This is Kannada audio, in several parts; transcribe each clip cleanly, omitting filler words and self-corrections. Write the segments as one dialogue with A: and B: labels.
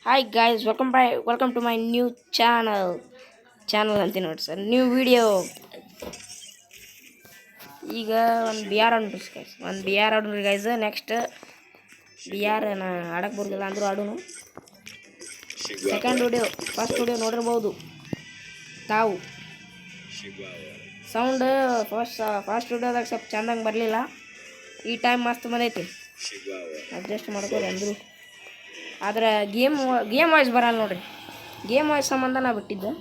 A: Hi guys, welcome to my new channel ಅಂತೀನಿ ನೋಡಿ ಸರ್ ನ್ಯೂ ವಿಡಿಯೋ. ಈಗ ಒಂದು ಬಿ ಆರ್ ಆಡೋಣ ಗೈಸ್, ಒಂದು ಬಿ ಆರ್ ಆಡೋಣ ಗೈಸ್. ನೆಕ್ಸ್ಟ್ ಬಿ ಆರ್ ನಾ ಆಡಕ್ಕೆ ಬರೋದಿಲ್ಲ ಅಂದರೂ ಆಡೋಣ. ಸೆಕೆಂಡ್ ವಿಡಿಯೋ, ಫಸ್ಟ್ ವಿಡಿಯೋ ನೋಡಿರ್ಬೋದು ತಾವು. ಸೌಂಡ್ ಫಸ್ಟ್ ವಿಡಿಯೋದಾಗ ಸ್ವಲ್ಪ ಚೆಂದಂಗೆ ಬರಲಿಲ್ಲ. ಈ ಟೈಮ್ ಮಸ್ತ್ ಬಂದೈತಿ, ಅಡ್ಜಸ್ಟ್ ಮಾಡ್ಕೋರಿ ಅಂದರು. ಆದ್ರೆ ಗೇಮ್ ವಾಯ್ಸ್ ಬರಲ್ಲ ನೋಡ್ರಿ. ಗೇಮ್ ವಾಯ್ಸ್ ಸಂಬಂಧ ನಾ ಬಿಟ್ಟಿದ್ದೆ.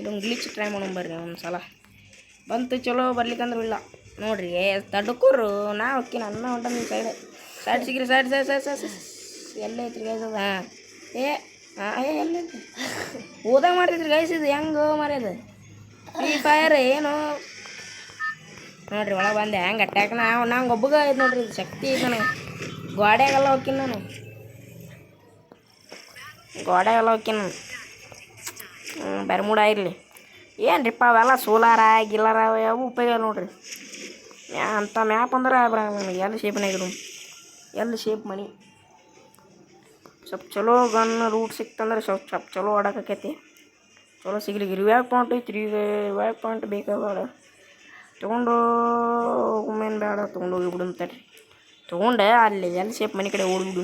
A: ಇದೊಂದು ಗ್ಲಿಚ್ ಟ್ರೈ ಮಾಡೋಣ ಬರ್ರಿ ಒಂದು ಸಲ. ಬಂತು ಚಲೋ, ಬರ್ಲಿಕ್ಕಂದ್ರೆ ಇಲ್ಲ ನೋಡ್ರಿ. ತಡ್ಕೋರು ನಾ ಹೋಗ್ತೀನಿ, ಅನ್ನ ಹೊಂಟ ನಿಮ್ಮ ಸೈಡ್ ಸಿಗ್ರಿ. ಸೈಡ್ ಎಲ್ಲೇ ಐತ್ರಿ ಗೈಸ್ ಅದು? ಹಾಂ ಎಲ್ಲೈತಿ ಓದಾಗ ಮಾಡ್ತೈತ್ರಿ ಗೈಸ್. ಇದು ಹೆಂಗೆ ಮರ್ಯಾದ ಫ್ರೀ ಫೈರ್ ಏನು ನೋಡ್ರಿ. ಒಳಗೆ ಬಂದೆ ಹೆಂಗೆ ಅಟ್ಯಾಕ್ ನಂಗೆ ಒಬ್ಬಗ ಐತೆ ನೋಡ್ರಿ. ಇದು ಶಕ್ತಿ ಐತೆ ನನಗೆ. ಗೋಡೆಗೆಲ್ಲ ಹೋಗ್ತೀನಿ ನಾನು, ಗೋಡೆಗೆಲ್ಲ ಹೋಗ್ತೀನಿ ನಾನು. ಬೇರೆ ಮೂಡ ಇರಲಿ ಏನ್ರಿಪ್ಪ ಅವೆಲ್ಲ ಸೋಲಾರ ಗಿಲ್ಲಾರ ಯಾವ ಉಪಯೋಗ ನೋಡ್ರಿ. ಅಂಥ ಮ್ಯಾಪ್ ಅಂದ್ರೆ ನನಗೆ ಎಲ್ಲಿ ಶೇಪ್ನಾಗಿರು, ಎಲ್ಲಿ ಶೇಪ್ ಮನಿ. ಸ್ವಲ್ಪ ಚಲೋ ಗನ್ ರೂಟ್ ಸಿಕ್ತಂದ್ರೆ ಸ್ವಲ್ಪ ಚಲೋ ಆಡೋಕೈತಿ. ಚಲೋ ಸಿಗ್ಲಿ. ರಿವ್ಯಾಕ್ ಪಾಯಿಂಟ್ ಐತಿ ರೀ. ರಿವ್ಯಾಕ್ ಪಾಯಿಂಟ್ ಬೇಕಾದ ತೊಗೊಂಡು ಒಮ್ಮೇನು ಬೇಡ, ತೊಗೊಂಡೋಗಿ ಬಿಡುಂತಾರೆ. ತೊಗೊಂಡೆ ಅಲ್ಲಿ ಎಲ್ಲಿ ಶೇಪ್ ಮನೆ ಕಡೆ ಓಡ್ಬಿಡು.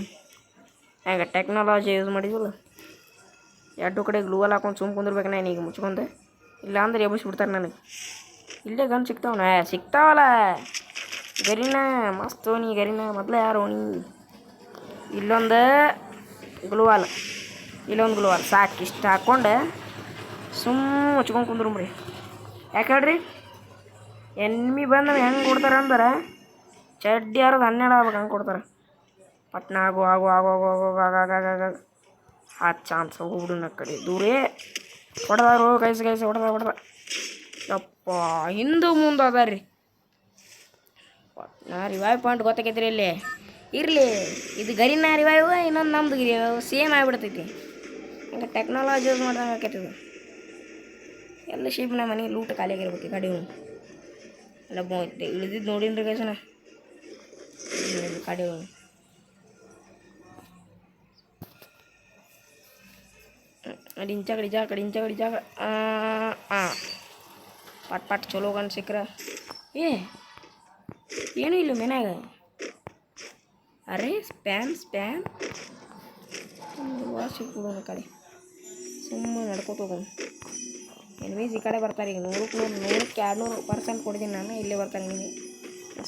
A: ಹೆಂಗೆ ಟೆಕ್ನಾಲಜಿ ಯೂಸ್ ಮಾಡಿದ್ವಲ್ಲ. ಎರಡು ಕಡೆ ಗ್ಲೂವಲ್ಲಿ ಹಾಕೊಂಡು ಸುಮ್ಮ ಕುಂದಿರ್ಬೇಕು ನಾನು ಈಗ ಮುಚ್ಕೊಂಡೆ. ಇಲ್ಲ ಅಂದ್ರೆ ಎಬ್ಬಿಸ್ಬಿಡ್ತಾರೆ ನನಗೆ. ಇಲ್ಲೇ ಗನ್ ಸಿಗ್ತಾವಲ್ಲ ಗರಿನ. ಮಸ್ತ್ ಓಣಿ ಗರಿನ. ಮೊದಲೇ ಯಾರು ಓಣಿ. ಇಲ್ಲೊಂದು ಗ್ಲೂವಾಲ್, ಇಲ್ಲೊಂದು ಗ್ಲೂವಾಲ್ ಸಾಕು. ಇಷ್ಟು ಹಾಕ್ಕೊಂಡು ಸುಮ್ಮ ಮುಚ್ಕೊಂಡು ಕುಂದ್ರಂಬ್ರಿ. ಯಾಕೆ ಹೇಳ್ರಿ, ಎನ್ಮಿ ಬಂದು ಹೆಂಗೆ ಕೊಡ್ತಾರೆ ಅಂದ್ರೆ ಚಡ್ಡಿ ಯಾರದು 12 ಆಗ್ಬೇಕು ಹಂಗೆ ಕೊಡ್ತಾರೆ. ಪಟ್ನ ಆಗ ಆ ಚಾನ್ಸ್ ಹೋಗ್ಬಿಡು ಕಡೆ ದೂರೇ ಹೊಡೆದಾರು. ಕೈಸ ಹೊಡೆದ ಯಪ್ಪ ಹಿಂದೂ ಮುಂದೆ ಅದ ರೀ. ನಾ ರಿವೈವ್ ಪಾಯಿಂಟ್ ಗೊತ್ತಾಕೈತ್ರಿ ಇಲ್ಲಿ ಇರಲಿ. ಇದು ಗರಿನ ರಿವೈವ್, ಇನ್ನೊಂದು ನಮ್ದು ರಿವೈವ್ ಸೇಮ್ ಆಗಿಬಿಡ್ತೈತಿ. ಹಂಗೆ ಟೆಕ್ನಾಲಜಿ ಯೂಸ್ ಮಾಡ್ದಂಗೆ ಆಕೈತದ. ಎಲ್ಲ ಶೀಪ್ನ ಮನೆ ಲೂಟ್ ಖಾಲಿಯಾಗಿರ್ಬೇಕು. ಕಡೆ ಎಲ್ಲ ಐತೆ ಇಳಿದಿದ್ದು ನೋಡಿನ್ರಿ ಗೈಸನ. ಕಡೆ ಕಡಿಂಚ ಪಟ್ ಚಲೋ ಗನ್ ಸಿಕ್ಕ್ರ. ಏನೂ ಇಲ್ಲ ಮನ್ಯಾಗ. ಅರೆ ಸ್ಪ್ಯಾಮ್ ಸಿಕ್ಬಿಡೋಣ ಕಡೆ. ಸುಮ್ಮನೆ ನಡ್ಕೋತ ಹೋಗೋಣ. ಎನಿಮೀಸ್ ಈ ಕಡೆ ಬರ್ತಾರೆ. ಈಗ 100ಕ್ಕೆ 200% ಕೊಡ್ತೀನಿ ನಾನು. ಇಲ್ಲೇ ಬರ್ತಾರೆ ಎನಿಮಿ.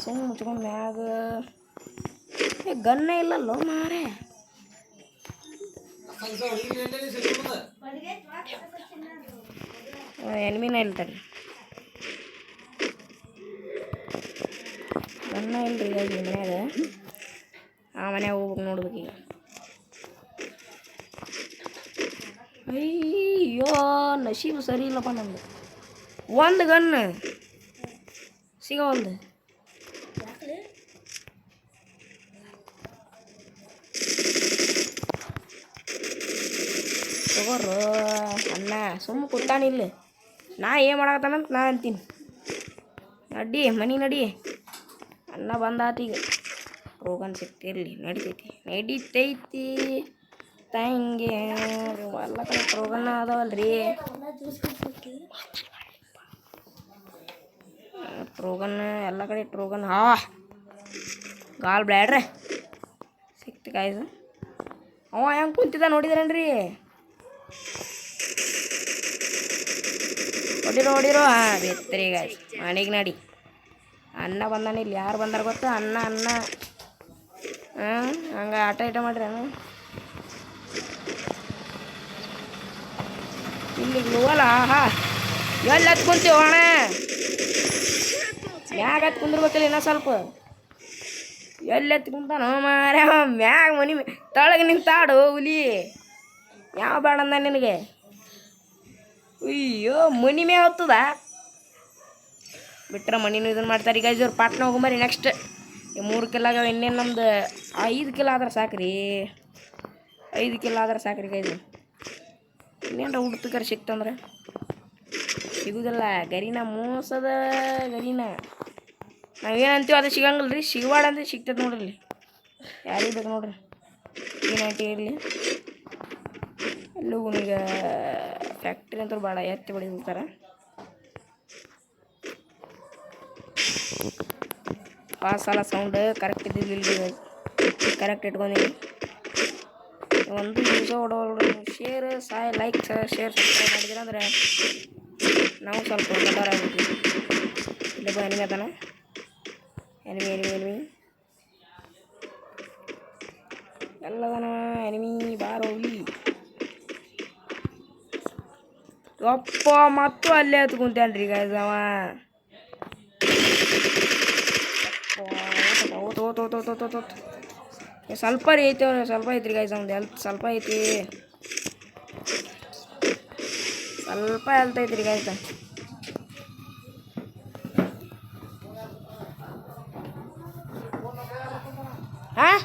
A: ಸುಮ್ಮನೆ ಮುಚ್ಕೊಂಡು ಮ್ಯಾಗ ಗನ್ನೇ ಇಲ್ಲಲ್ಲೋ ಮಾರೇ. ಎನಿಮಿನ ಇಲ್ತಾರೆ. ಗನ್ನ ಇಲ್ರಿ ಈಗ ಮನ್ಯಾಗ. ಆ ಮನ್ಯಾಗ ಹೋಗ್ಬೇಕು ನೋಡ್ಬೇಕು ಈಗ. ಅಯ್ಯೋ ನಶೀಬು ಸರಿ ಇಲ್ಲಪ್ಪ ನಮ್ದು. ಒಂದು ಗನ್ ಸಿಗೋಲ್ದು. ತಗೋರು ಅನ್ನ ಸುಮ್ಮ ಕೂತಾನಿಲ್ಲ. ನಾ ಏನು ಮಾಡಕತ್ತಾನಂತ ನಾ ಅಂತೀನಿ. ನಡಿ ಮನೆ ನಡಿ. ಅನ್ನ ಬಂದಾತೀಗ. ರೋಗನ್ ಸಿಕ್ತಿರ್ಲಿ ನಡಿತೈತಿ ತಂಗೆ. ಎಲ್ಲ ಕಡೆ ರೋಗನ ಅದಾವಲ್ರಿ. ಟ್ರೋಗನ್ ಎಲ್ಲ ಕಡೆ ಟ್ರೋಗನ್. ಗಾಲ್ ಬ್ಯಾಡ್ರೆ ಸಿಕ್ತು ಕಾಯ್ದು. ಅವ ಹೆಂಗೆ ಕುಂತಿದ್ದ ನೋಡಿದ್ರೇನ್ರಿ? ಹೊಡಿರೋ ಬೇತ್ರಿ ಗಾಯ್ಸ್. ಮನೆಗೆ ನಡಿ. ಅನ್ನ ಬಂದಾನ ಇಲ್ಲಿ. ಯಾರು ಬಂದಾರ ಗೊತ್ತಾ? ಅನ್ನ ಹಂಗೆ ಆಟ ಮಾಡ್ರಿ. ಇಲ್ಲಿ ಗ್ಲೂವಲ್ಲ. ಎಲ್ಲಿ ಹತ್ತು ಕುಂತೀವಿ ಅಣ್ಣ? ಮ್ಯಾಗ ಹತ್ತು ಕುಂದಿರ್ಬೇಕಲ್ಲ ಇನ್ನೂ ಸ್ವಲ್ಪ. ಎಲ್ಲಿ ಹತ್ತು ಕುಂತಾನ ಮಾರ್ಯ? ಮ್ಯಾಗ ಮನಿ ತಳಗೆ ನಿಂತಾಡು ಹುಲಿ. ಯಾವ ಬೇಡ ಅಂದ ನಿನಗೆ? ಅಯ್ಯೋ ಮನಿ ಮೇ ಹತ್ತದ ಬಿಟ್ರೆ ಮನಿನೂ ಇದನ್ನು ಮಾಡ್ತಾರೆ. ಈಗ ಇವ್ರು ಪಾಟ್ನ ಹೋಗಂಬರಿ. ನೆಕ್ಸ್ಟ್ 3 ಕಿಲ್ ಆಗ್ಯಾವ. ಇನ್ನೇನು ನಮ್ದು 5 ಕಿಲ್ ಆದ್ರೆ ಸಾಕ್ರಿ. 5 ಕಿಲ್ ಆದ್ರೆ ಸಾಕ್ರಿ ಗೈದು. ಇನ್ನೇನ್ರ ಹುಡ್ತಕರ ಸಿಕ್ತಂದ್ರೆ ಸಿಗುದಿಲ್ಲ. ಗರಿನ ಮೋಸದ ಗರಿನ. ನಾವೇನಂತೀವಿ ಅದು ಸಿಗಂಗಿಲ್ಲ ರೀ. ಸಿಗಬಾರ್ದು ಅಂದ್ರೆ ಸಿಗ್ತದೆ ನೋಡ್ರಿ. ಯಾರಿಗೆ ಬೇಕು ನೋಡ್ರಿ. P90 ಇರಲಿ. ಅಲ್ಲೂ ಈಗ ಫ್ಯಾಕ್ಟ್ರಿ ಅಂತೂ ಭಾಳ ಎತ್ತಿ ಹೊಡಿತಾರೆ. ಪಾಸ್ ಅಲ್ಲ ಸೌಂಡ್ ಕರೆಕ್ಟ್ ಇದ್ದಿಲ್ಲ. ಕರೆಕ್ಟ್ ಇಟ್ಕೊಂಡಿನಿ. ಒಂದು ಯೂಸ ಹೊಡೋಲ್ರಿ. ಶೇರ್ ಲೈಕ್ ಶೇರ್ ಸಬ್ಸ್ಕ್ರೈಬ್ ಮಾಡಿದ್ರೆ ಅಂದರೆ ನಾವು ಸ್ವಲ್ಪ ದೊಡ್ಡವರಾಗ್ಬಿಡ್ತೀವಿ. ಇಲ್ಲೊಬ್ಬ ಎನಿಮಿ ಅದಾನ. ಎನಿಮಿ ಎಲ್ಲದನ ಎನಿಮಿ ಬಾರೋ ಇಲ್ಲಿ. ಯಪ್ಪ ಮತ್ತು ಅಲ್ಲೇ ಹತ್ಕೊಂತೇನ್ರಿ ಗೈಸ್ ಅವ. ಸ್ವಲ್ಪ ಐತಿ ಸ್ವಲ್ಪ ಐತ್ರಿ ಗೈಸ್ ಅವ್ನು ಹೆಲ್ತ್ ಸ್ವಲ್ಪ ಐತಿ. ಸ್ವಲ್ಪ ಹೆಲ್ತ್ ಐತ್ರಿ ಗೈಸ್. ಹಾಂ